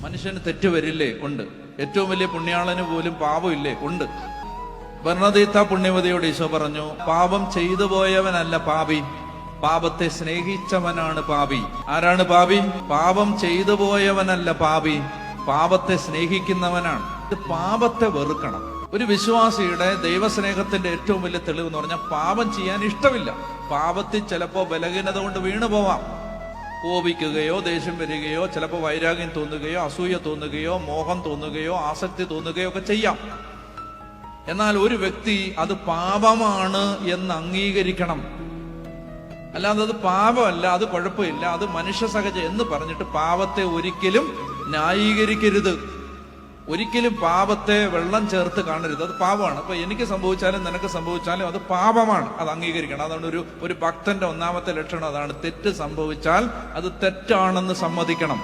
മനുഷ്യന് തെറ്റ് വരില്ലേ? ഉണ്ട്. ഏറ്റവും വലിയ പുണ്യാളന് പോലും പാപമില്ലേ? ഉണ്ട്. ബർണദീത്ത പുണ്യവതിയോട് ഈശോ പറഞ്ഞു, പാപം ചെയ്തു പോയവനല്ല പാപി, പാപത്തെ സ്നേഹിച്ചവനാണ് പാപി. ആരാണ് പാപി? പാപം ചെയ്തു പോയവനല്ല പാപി, പാപത്തെ സ്നേഹിക്കുന്നവനാണ്. ഇത് പാപത്തെ വെറുക്കണം. ഒരു വിശ്വാസിയുടെ ദൈവസ്നേഹത്തിന്റെ ഏറ്റവും വലിയ തെളിവ് എന്ന് പറഞ്ഞാൽ പാപം ചെയ്യാൻ ഇഷ്ടമില്ല. പാപത്തിൽ ചിലപ്പോ ബലഹീനത കൊണ്ട് വീണു പോവാം. കോപിക്കുകയോ ദേഷ്യം വരികയോ ചിലപ്പോൾ വൈരാഗ്യം തോന്നുകയോ അസൂയ തോന്നുകയോ മോഹം തോന്നുകയോ ആസക്തി തോന്നുകയോ ഒക്കെ ചെയ്യാം. എന്നാൽ ഒരു വ്യക്തി അത് പാപമാണ് എന്ന് അംഗീകരിക്കണം. അല്ലാതെ അത് പാപമല്ല, അത് കുഴപ്പമില്ല, അത് മനുഷ്യ സഹജം എന്ന് പറഞ്ഞിട്ട് പാപത്തെ ഒരിക്കലും ന്യായീകരിക്കരുത്. ഒരിക്കലും പാപത്തെ വെള്ളം ചേർത്ത് കാണരുത്. അത് പാപമാണ്. അപ്പൊ എനിക്ക് സംഭവിച്ചാലും നിനക്ക് സംഭവിച്ചാലും അത് പാപമാണ്, അത് അംഗീകരിക്കണം. അതാണ് ഒരു ഭക്തന്റെ ഒന്നാമത്തെ ലക്ഷണം. അതാണ് തെറ്റ് സംഭവിച്ചാൽ അത് തെറ്റാണെന്ന് സമ്മതിക്കണം.